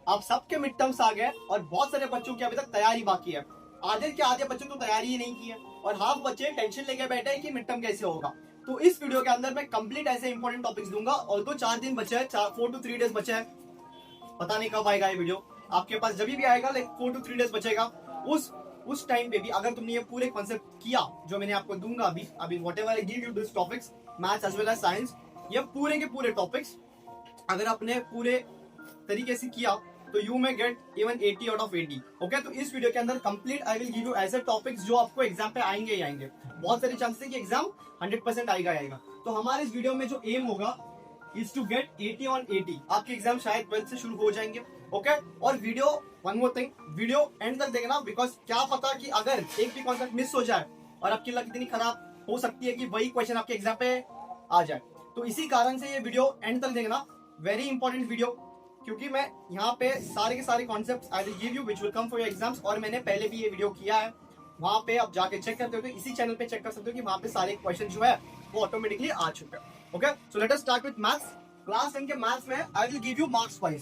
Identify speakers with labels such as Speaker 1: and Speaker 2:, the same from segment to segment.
Speaker 1: आप सबके mid terms आ गए और बहुत सारे बच्चों की अभी तक तैयारी बाकी है। आधे के आधे बच्चों तो तैयारी ही नहीं की है और हाफ बच्चे टेंशन लेके बैठे हैं कि मिड टर्म कैसे होगा। तो इस वीडियो के अंदर मैं कंप्लीट ऐसे इंपॉर्टेंट टॉपिक्स दूंगा। और तो 4 दिन बचे हैं, 4 to 3 डेज बचे हैं। पता नहीं कब आएगा ये वीडियो आपके पास, जब भी आएगा लाइक 4 to 3 डेज बचेगा। उस टाइम पे भी अगर तुमने ये पूरे कॉन्सेप्ट किया जो मैंने आपको दूंगा अभी whatever I give you this topics, maths as well as science, ये पूरे के पूरे टॉपिक्स अगर आपने पूरे तरीके से किया तो you may get even 80 out of 80। Okay, तो इस वीडियो के अंदर complete I will give you ऐसे टॉपिक्स जो आपको एग्जाम पे आएंगे ही आएंगे। बहुत सारे चांसेस है कि एग्जाम 100% आएगा। तो हमारे इस वीडियो में जो एम होगा इज टू गेट 80 on 80। आपके एग्जाम शायद 12 से शुरू हो जाएंगे। ओके, और video one more thing, video and तक देखना, बिकॉज क्या पता कि अगर एक भी कॉन्सेप्ट मिस हो जाए और आपकी लक इतनी खराब हो सकती है कि वही क्वेश्चन आपके एग्जाम पे आ जाए। तो इसी कारण से ये वीडियो एंड तक देखना, वेरी इंपॉर्टेंट वीडियो, क्योंकि मैं यहाँ पे सारे के सारे concepts I will give you which will come for your exams. और मैंने पहले भी ये वीडियो किया है, वहां पे आप जाके चेक करते हो, तो इसी चैनल पे चेक कर सकते हो कि वहां पे सारे क्वेश्चन जो है वो ऑटोमेटिकली आ चुके हैं। Okay, so let us start with maths. Class 10 के मैथ्स में I will give you marks wise.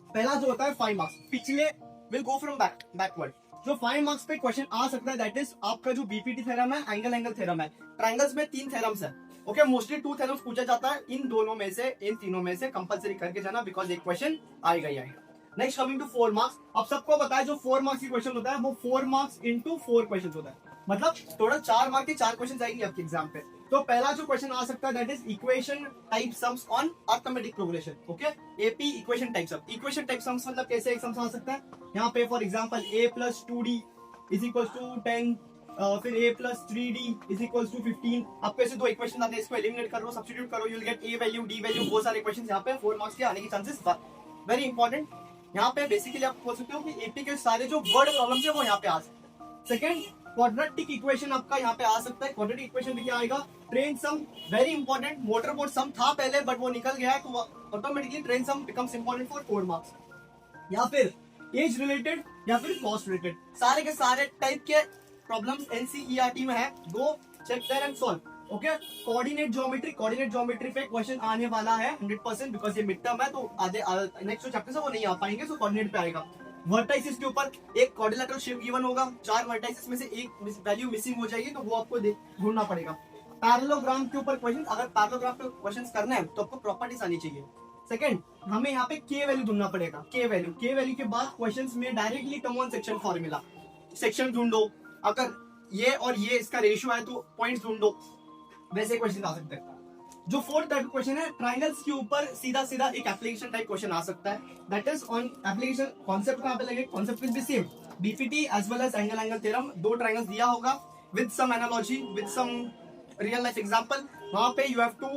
Speaker 1: पहला जो होता है 5 मार्क्स, पिछले विल गो फ्रॉम बैकवर्ड। जो 5 मार्क्स पे क्वेश्चन आ सकता है दैट इज आपका जो बीपीटी थ्योरम है, एंगल थ्योरम है। ट्रायंगल्स में 3 थ्योरम्स है। ओके, मोस्टली 2 थ्योरम्स पूछा जाता है, इन दोनों में से, इन तीनों में से कंपलसरी करके जाना, बिकॉज एक क्वेश्चन आएगा ही आएगा। Next coming to 4 marks. अब सबको पता है जो 4 मार्क्स की क्वेश्चन होता है वो 4 मार्क्स इंटू 4 क्वेश्चन होता है, मतलब टोटल 4 मार्क के 4 क्वेश्चन आएंगे आपके एग्जाम पे। तो पहला जो क्वेश्चन आ सकता है that is equation type sums on arithmetic progression. Okay, AP equation type sum. Equation type sums मतलब कैसे एक सम्स आ सकता है, यहाँ पे for example a + 2d is equals to 10, फिर a + 3d is equals to 15। आपको ऐसे दो इक्वेशन आते हैं, इसको एलिमिनेट करो, सब्स्टिट्यूट करो, you will gate a value, d value. वो सारे क्वेश्चन यहाँ पे 4 मार्क्स के आने के चांसेस वेरी इंपॉर्टेंट। यहाँ पे बेसिकली आप बोल सकते हो कि एपी के सारे जो वर्ड प्रॉब्लम्स है वो यहाँ पे आ सकते हैं। सेकंड, क्वाड्रेटिक इक्वेशन आपका यहाँ पे आ सकता है। क्वाड्रेटिक इक्वेशन में क्या आएगा, ट्रेन सम, वेरी इंपॉर्टेंट। मोटर बोट सम था पहले बट वो निकल गया है, तो automatically train some becomes important for 4 marks. या फिर एज रिलेटेड या फिर कॉस्ट रिलेटेड, सारे के सारे टाइप के प्रॉब्लम्स एनसीईआरटी में है। Go check there and solve. Okay, coordinate geometry पे क्वेश्चन आने वाला है 100%, बिकॉज ये मिड टर्म है, तो आधे नेक्स्ट जो चैप्टर है वो नहीं आ पाएंगे, सो कोऑर्डिनेट पे आएगा। वर्टाइसिस के ऊपर एक क्वाड्रिलेटरल शेप गिवन होगा, 4 वर्टाइसिस में से एक वैल्यू मिसिंग हो जाएगी, तो वो आपको ढूंढना पड़ेगा। पैरेललोग्राम के ऊपर क्वेश्चन, अगर पैरेललोग्राम पे क्वेश्चंस करना है तो आपको प्रॉपर्टीज आनी चाहिए। सेकंड, हमें यहाँ पे के वैल्यू ढूंढना पड़ेगा। के वैल्यू के बाद क्वेश्चंस में directly come on section formula, section ढूंढो, अगर ये और ये इसका रेशियो है तो पॉइंट्स ढूंढो, वैसे क्वेश्चन आ सकते हैं। जो 4th टाइप क्वेश्चन है, ट्रायंगल्स के ऊपर सीधा एक एप्लीकेशन टाइप क्वेश्चन आ सकता है, that is on application. Concept कहां पे लगे, concept will be same, BPT as well as angle theorem. 2 triangles दिया होगा with some analogy, with some real life example. वहां पे you have to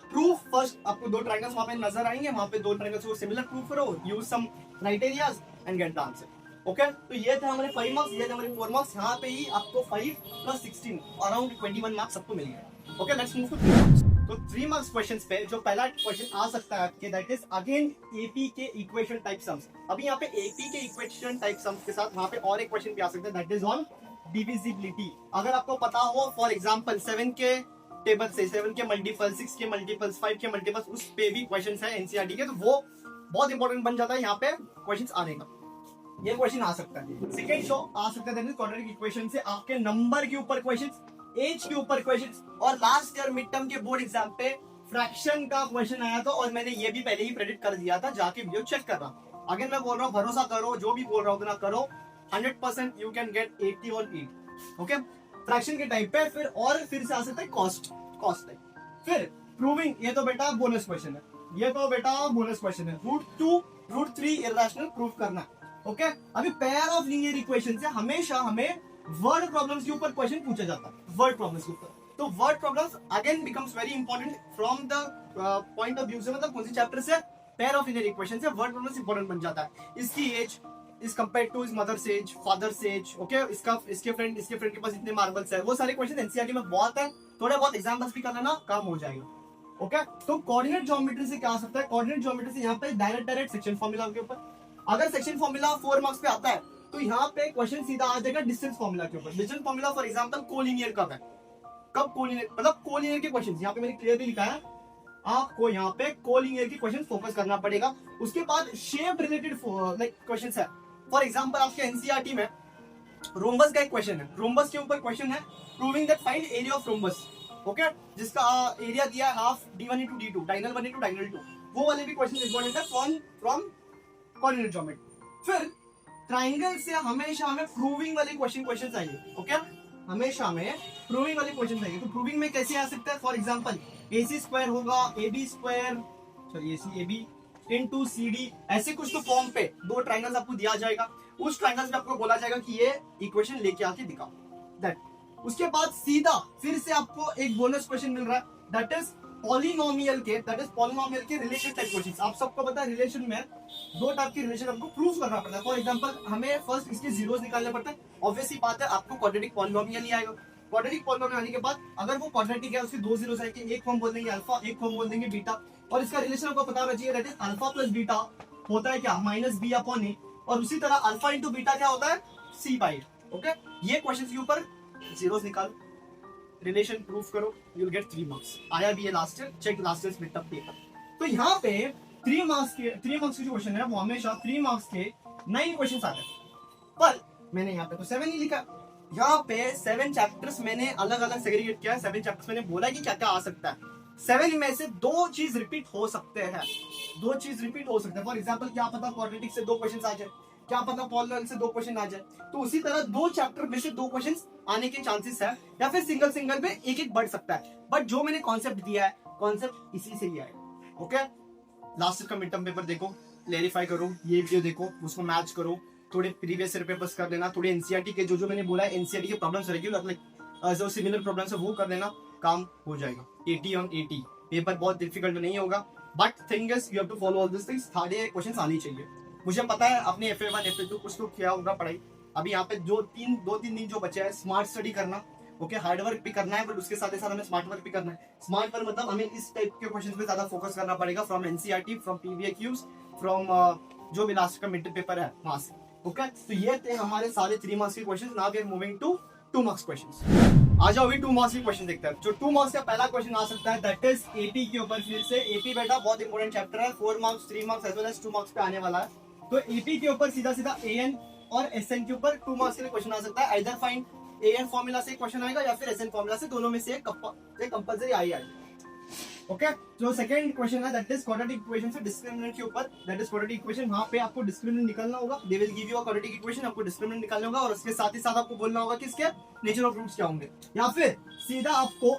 Speaker 1: proof first, आपको 2 ट्रायंगल्स वहां पे नजर आएंगे, वहां पे 2 ट्रायंगल्स को सिमिलर प्रूफ करो, use some criterias and get the answer. Okay, तो ये थे हमारे 5 मार्क्स, ये थे हमारे 4 मार्क्स। यहाँ पे ही आपको 5 + 16 अराउंड 21 मार्क्स सबको मिल गए। Okay, let's move to 3 marks. तो 3 मार्क्स क्वेश्चंस पे जो पहला क्वेश्चन आ सकता है आपके, दैट इज अगेन एपी के इक्वेशन टाइप सम्स। अभी यहाँ पे एपी के इक्वेशन टाइप सम्स के साथ वहां पे और एक क्वेश्चन भी आ सकता है, दैट इज ऑन डिविजिबिलिटी। अगर आपको पता हो फॉर एग्जांपल 7 के टेबल से 7 के मल्टीपल, 6 के मल्टीपल्स, 5 के मल्टीपल्स, उस पे भी क्वेश्चंस है एनसीईआरटी के, तो वो बहुत इंपॉर्टेंट बन जाता है यहाँ पे क्वेश्चंस आने का। ये क्वेश्चन आ सकता है। सेकंड शो आ सकता है दैट इज क्वाड्रेटिक इक्वेशन से आपके नंबर के ऊपर क्वेश्चंस, एज के ऊपर क्वेश्चंस, और लास्ट ईयर मिड टर्म के बोर्ड एग्जाम पे फ्रैक्शन का क्वेश्चन आया था और मैंने ये भी पहले ही प्रेडिक्ट कर दिया था, जाके वीडियो चेक करना। अगर मैं बोल रहा हूँ भरोसा करो, जो भी बोल रहा हूँ उतना करो, 100% you can get 80 on 8। Okay, fraction के टाइप पे फिर से आ सकता है कॉस्ट टाइप। फिर प्रूविंग, ये तो बेटा बोनस क्वेश्चन है, √2 √3 इररेशनल प्रूव करना। ओके, अभी पेयर ऑफ लीनियर इक्वेशन से हमेशा हमें वर्ड प्रॉब्लम्स के ऊपर क्वेश्चन पूछा जाता है, वर्ड प्रॉब्लम्स के ऊपर। तो word problems again becomes very important from the point of view से, मतलब कौन सी चैप्टर से, पेयर ऑफ लीनियर इक्वेशन से वर्ड प्रॉब्लम्स इंपॉर्टेंट बन जाता है। इसकी age is compared to is mother's age, father's age. Okay, इसके फ्रेंड के पास इतने मार्बल्स है, वो सारे क्वेश्चन एनसीईआरटी में बहुत है, थोड़े बहुत एग्जाम्पल्स भी कर लेना, काम हो जाएगा। ओके, तो कोऑर्डिनेट ज्योमेट्री से क्या आ सकता है, कोऑर्डिनेट ज्योमेट्री से यहाँ पे डायरेक्ट सेक्शन फॉर्मूला के ऊपर। अगर सेक्शन फॉर्मूला 4 मार्क्स पे आता है तो यहाँ पे क्वेश्चन सीधा आ जाएगा डिस्टेंस फॉर्मूला के ऊपर। Distance formula for example collinear कब है, कब कोलिनियर, मतलब कोलिनियर के क्वेश्चंस यहाँ पे मैंने क्लियरली लिखा है। आपको यहाँ पे कोलिनियर की क्वेश्चन फोकस करना पड़ेगा। उसके बाद शेप रिलेटेड लाइक क्वेश्चन है। फॉर एग्जाम्पल आपके एनसीईआरटी में रोम्बस का एक क्वेश्चन है, रोम्बस के ऊपर क्वेश्चन है proving that find area of rhombus, okay, जिसका एरिया दिया है half d1 into d2, diagonal 1 into diagonal 2, वो वाले भी क्वेश्चन इंपॉर्टेंट है फ्रॉम कोऑर्डिनेट ज्योमेट्री। फिर ट्राइंगल से हमेशा हमें प्रूविंग वाले क्वेश्चन चाहिए, ओके, हमेशा हमें प्रूविंग वाले क्वेश्चन चाहिए। तो प्रूविंग में कैसे आ सकता है, फॉर एग्जांपल AC स्क्वायर होगा AB square sorry AC AB into CD, ऐसे कुछ तो फॉर्म पे दो ट्राइंगल्स आपको दिया जाएगा, उस ट्राइंगल्स में आपको बोला जाएगा कि ये इक्वेशन लेके आके दिखाओ दैट। उसके बाद सीधा फिर से आपको एक बोनस क्वेश्चन मिल रहा है दैट इज पॉलिनोमियल के रिलेशन टाइप क्वेश्चंस। आप सबको पता है रिलेशन में दो टाइप के रिलेशन आपको प्रूव करना पड़ता है। फॉर एग्जांपल हमें फर्स्ट इसके जीरोस निकालने पड़ते हैं, ऑब्वियसली बात है आपको क्वाड्रेटिक पॉलिनोमियल ही आएगा। क्वाड्रेटिक पॉलिनोमियल आने के बाद अगर वो क्वाड्रेटिक है उसके दो जीरोस आएंगे, एक फॉर्म बोल देंगे अल्फा, एक फॉर्म बोल देंगे बीटा, और इसका रिलेशन आपको पता होना चाहिए that is alpha plus beta होता है क्या -b/a, और उसी तरह अल्फा इंटू बीटा क्या होता है c/a, ओके। ये क्वेश्चन के ऊपर जीरोस निकालो, रिलेशन प्रूफ करो, यू विल गेट 3 मार्क्स। आया भी है last year, check last year mid term paper. तो यहाँ पे 3 मार्क्स के जो क्वेश्चन है वो हमेशा 3 मार्क्स के 9 क्वेश्चंस आते हैं, पर मैंने यहाँ पे तो 7 ही लिखा। यहाँ पे 7 चैप्टर्स मैंने अलग अलग सेग्रीगेट किया है। 7 चैप्टर्स मैंने बोला कि क्या क्या आ सकता है। 7 में से 2 चीज रिपीट हो सकते हैं, 2 चीज रिपीट हो सकते हैं। फॉर एग्जाम्पल क्या पता क्वाड्रेटिक से 2 क्वेश्चन आ जाए, क्या पता पॉलिनोमियल से 2 क्वेश्चन आ जाए। तो उसी तरह 2 चैप्टर में से 2 क्वेश्चन आने के चांसेस है, या फिर सिंगल में एक बढ़ सकता है। बट जो मैंने कॉन्सेप्ट दिया है, कॉन्सेप्ट इसी से ही आएगा, ओके। लास्ट का मिड टर्म पेपर देखो, क्लेरिफाई करो, ये वीडियो देखो, उसको मैच करो, थोड़े प्रीवियस ईयर पेपर्स कर लेना, थोड़े एनसीईआरटी के जो मैंने बोला है एनसीईआरटी के प्रॉब्लम्स रेगुलर लाइक जो सिमिलर प्रॉब्लम्स है वो कर लेना, काम हो जाएगा। 80 on 80 पेपर बहुत डिफिकल्ट नहीं होगा, but thing is you have to follow all this things. सारे क्वेश्चंस आने चाहिए। मुझे पता है आपने FA1 FA2 कुछ तो किया होगा पढ़ाई, अभी यहाँ पे जो 2-3 दिन जो बचे हैं स्मार्ट स्टडी करना, ओके, हार्ड वर्क भी करना है, बट उसके साथ साथ हमें स्मार्ट वर्क भी करना है। स्मार्ट वर्क मतलब हमें इस टाइप के क्वेश्चंस पे ज्यादा फोकस करना पड़ेगा from NCERT, from PVQs, from जो भी लास्ट का मिड पेपर है वहां से, ओके। तो ये थे हमारे सारे 3 मार्क्स के questions. Now we are moving to 2 marks questions. आ जाओ अभी 2 मार्क्स के क्वेश्चन देखते हैं। जो 2 मार्क्स का पहला क्वेश्चन आ सकता है दैट इज AP के ऊपर। फिर से AP बेटा बहुत इंपॉर्टेंट चैप्टर है, 4 marks 3 marks as well as 2 marks पे आने वाला है। तो AP के ऊपर सीधा सीधा AN और SN के ऊपर 2 मार्क्स के लिए क्वेश्चन आ सकता है। आइदर फाइंड AN फॉर्मूला से क्वेश्चन आएगा या फिर SN फॉर्मूला से, दोनों में से एक कंपलसरी आएगा, ओके। जो सेकंड क्वेश्चन है दैट इज क्वाड्रेटिक इक्वेशन से डिस्क्रिमिनेंट के ऊपर, दैट इज क्वाड्रेटिक इक्वेशन। वहां पे आपको डिस्क्रिमिनेंट निकालना होगा, they will give you a quadratic equation, आपको डिस्क्रिमिनेंट निकालना होगा, और उसके साथ ही साथ आपको बोलना होगा कि इसके नेचर ऑफ रूट्स क्या होंगे, या फिर सीधा आपको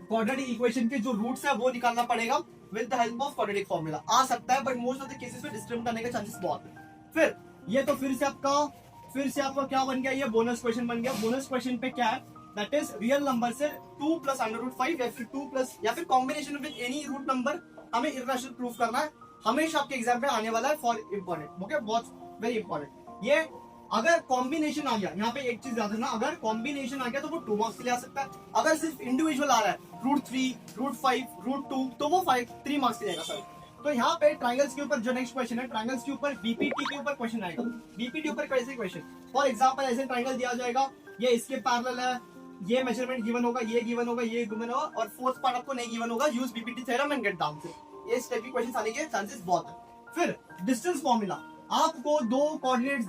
Speaker 1: क्वाड्रेटिक इक्वेशन के जो रूट्स है वो निकालना पड़ेगा with the help of quadratic formula. आ सकता है but most of the cases में डिस्क्रिमिनेंट आने के चांसेस बहुत है। फिर ये तो फिर से आपका क्या बन गया, ये बोनस क्वेश्चन बन गया। बोनस क्वेश्चन पे क्या है दैट इज रियल नंबर से 2 + √5 या फिर 2 प्लस या फिर combination with any root number हमें इर्रेशनल प्रूफ करना है। हमेशा आपके एग्जाम में आने वाला है फॉर इंपॉर्टेंट, ओके, बहुत वेरी इंपॉर्टेंट। ये अगर कॉम्बिनेशन आ गया, यहाँ पे एक चीज याद रखना, अगर कॉम्बिनेशन आ गया तो वो 2 मार्क्स के लिए आ सकता है। अगर सिर्फ इंडिविजुअल आ रहा है √3, √5, √2 तो वो 3 मार्क्स के जाएगा सर। तो यहाँ पे ट्राइंगल्स के ऊपर जो नेक्स्ट क्वेश्चन है, ट्राइंगल्स के ऊपर BPT के ऊपर क्वेश्चन आएगा। BPT ऊपर कैसे क्वेश्चन, फॉर एग्जांपल ऐसे ट्राइंगल दिया जाएगा, ये इसके पैरेलल है, ये मेजरमेंट गिवन होगा, ये गिवन होगा, ये गिवन होगा, और फोर्थ पार्ट आपको नहीं गिवन होगा, use BPT theorem and get down. इस टाइप के क्वेश्चंस आने के चांसेस बहुत है। फिर डिस्टेंस फॉर्मूला, आपको 2 कोऑर्डिनेट्स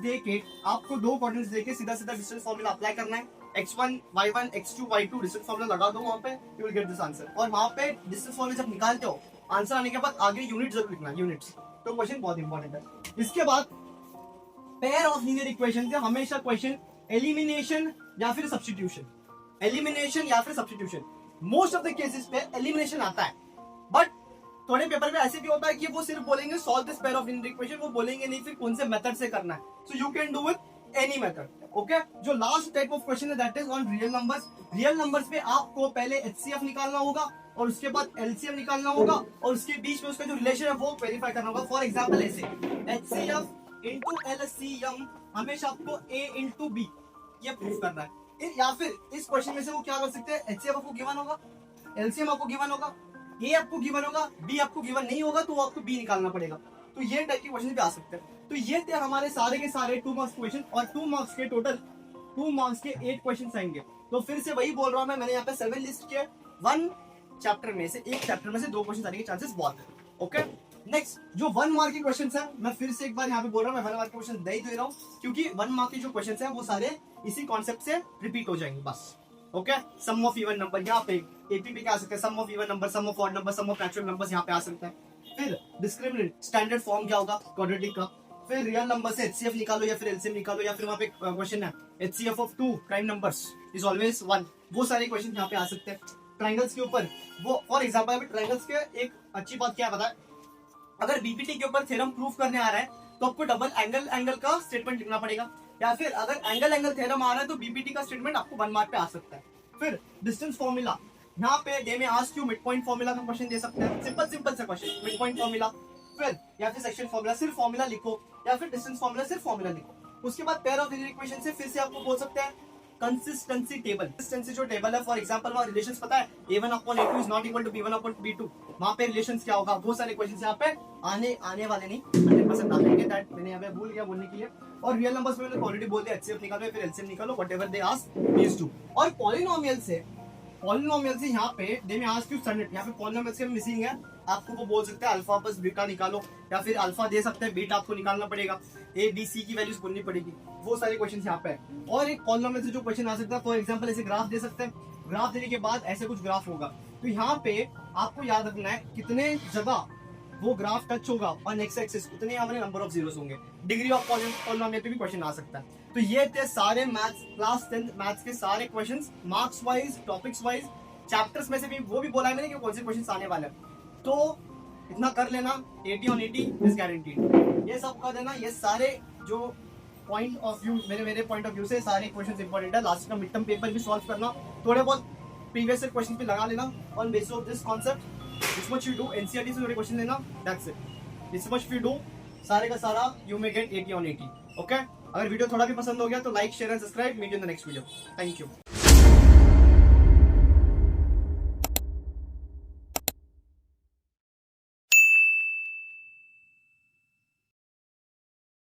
Speaker 1: देके सीधा सीधा डिस्टेंस फॉर्मूला अप्लाई करना है। x1 y1 x2 y2 distance formula लगा दो वहां पे, you will get this answer. और वहां पे डिस्टेंस फॉर्मूला जब निकालते हो आंसर आने के बाद आगे यूनिट जरूर लिखना, यूनिट्स। तो क्वेश्चन बहुत इंपॉर्टेंट है। इसके बाद पेयर ऑफ लीनियर इक्वेशन से हमेशा क्वेश्चन एलिमिनेशन या फिर सब्स्टिट्यूशन, एलिमिनेशन या फिर substitution, most of the cases पे एलिमिनेशन आता है, बट थोड़े पेपर में ऐसे भी होता है कि वो सिर्फ बोलेंगे solve this pair of linear equation, वो बोलेंगे नहीं फिर कौन से मेथड से करना है। So you can do with any method, okay. जो लास्ट टाइप ऑफ क्वेश्चन है that is on real numbers. Real numbers पे आपको पहले HCF निकालना होगा और उसके बाद LCM निकालना होगा, और उसके बीच में उसका जो रिलेशन है वो वेरीफाई करना होगा। फॉर एग्जांपल ऐसे HCF इंटू LCM हमेशा आपको A इंटू B ये प्रूफ करना है। या फिर इस क्वेश्चन में से वो क्या कर सकते हैं, HCF आपको गिवन होगा, LCM आपको गिवन होगा, A आपको गिवन होगा, B आपको गिवन नहीं होगा तो आपको B निकालना पड़ेगा। तो ये टाइप के क्वेश्चन भी आ सकते हैं। तो ये थे हमारे सारे के सारे 2 मार्क्स क्वेश्चन, और 2 मार्क्स के टोटल 2 मार्क्स के 8 क्वेश्चन आएंगे। तो फिर से वही बोल रहा हूं मैंने यहाँ पे 7 लिस्ट किए, 1 चैप्टर में से 2 क्वेश्चन आने के चांसेस बहुत है। ओके, नेक्स्ट जो 1 मार्क के क्वेश्चन है, मैं फिर से एक बार यहाँ पे बोल रहा हूँ, मैं 1 मार्क के क्वेश्चन दे रहा हूँ क्योंकि 1 मार्क के जो क्वेश्चन है वो सारे इसी कॉन्सेप्ट से रिपीट हो जाएंगे बस। Okay, sum of even number यहाँ पे एपीपी क्या आ सकता है, sum of even number, sum of odd number, sum of natural numbers यहाँ पे आ सकता है। फिर डिस्क्रिमिनेंट स्टैंडर्ड फॉर्म क्या होगा, क्वाड्रेटिक का। फिर रियल नंबर से एचसीएफ निकालो या फिर एलसीएम निकालो, या फिर वहाँ पे क्वेश्चन है HCF of 2 prime numbers is always 1, वो सारे क्वेश्चन यहाँ पे आ सकते हैं। ट्राइंगल्स के ऊपर वो फॉर एग्जांपल अभी ट्राइंगल्स के एक अच्छी बात क्या है पता है, अगर बीपीटी के ऊपर थ्योरम प्रूफ करने आ रहा है तो आपको डबल एंगल का स्टेटमेंट लिखना पड़ेगा, या फिर अगर एंगल थ्योरम आ रहा है तो बीपीटी का स्टेटमेंट आपको 1 मार्क पे आ सकता है। फिर डिस्टेंस फॉर्मूला, यहाँ पे दे में ask you mid point formula का क्वेश्चन दे सकते हैं, सिंपल सा क्वेश्चन मिड पॉइंट फॉर्मूला। फिर या फिर सेक्शन फॉर्मूला, सिर्फ फॉर्मूला लिखो, या फिर डिस्टेंस फॉर्मूला सिर्फ फॉर्मूला लिखो। उसके बाद पेयर ऑफ इक्वेशन से फिर से आपको बोल सकते हैं कंसिस्टेंसी टेबल। कंसिस्टेंसी जो टेबल है, फॉर एग्जांपल वहां रिलेशंस पता है a1/a2 is not equal to b1/b2, वहां पे रिलेशंस क्या होगा, वो सारे क्वेश्चंस यहाँ पे आने वाले नहीं 100% आएंगे, दैट मैंने यहाँ पे भूल गया बोलने के लिए। और रियल नंबर्स में मैंने ऑलरेडी बोल दिया, एचसीएफ निकालो फिर एलसीएम निकालो, whatever they ask please do. और पॉलिनोमियल से यहाँ पे दे में आस्क यू स्टैंडर्ड, यहाँ पे पॉलिनोमियल से मिसिंग है, आपको वो बोल सकते हैं अल्फा प्लस बीटा निकालो, या फिर अल्फा दे सकते हैं, बीटा आपको निकालना पड़ेगा, ए बी सी की वैल्यूज बोलनी पड़ेगी, वो सारे क्वेश्चन यहाँ पे है। और एक पॉलिनोमियल से जो क्वेश्चन आ सकता है, फॉर एग्जांपल ऐसे ग्राफ दे सकते हैं, ग्राफ देने के बाद ऐसे कुछ ग्राफ होगा, तो यहाँ पे आपको याद रखना है कितने जगह वो ग्राफ टच होगा ऑन एक्स एक्सिस, उतने हमारे नंबर ऑफ जीरोस होंगे। डिग्री ऑफ पॉलिनोमियल पे भी क्वेश्चन आ सकता है। तो ये थे सारे मैथ्स क्लास 10 मैथ्स के सारे questions, marks wise, topics wise, chapters में से भी वो भी बोला है मैंने कि कौन से क्वेश्चंस आने वाले हैं। तो इतना कर लेना, 80 on 80 इज गारंटीड। ये सब कर देना, ये सारे जो पॉइंट ऑफ व्यू मेरे पॉइंट ऑफ व्यू से सारे क्वेश्चंस इंपॉर्टेंट है। लास्ट का मिड टर्म पेपर भी सॉल्व करना, थोड़े बहुत प्रीवियस क्वेश्चन पे लगा लेना on basis of this concept. This much you do, NCERT से थोड़े क्वेश्चन लेना, that's it. This much you do, सारे का सारा you may gate 80 on 80। Okay, अगर वीडियो थोड़ा भी पसंद हो गया तो like share and subscribe, meet you in the next video. Thank you.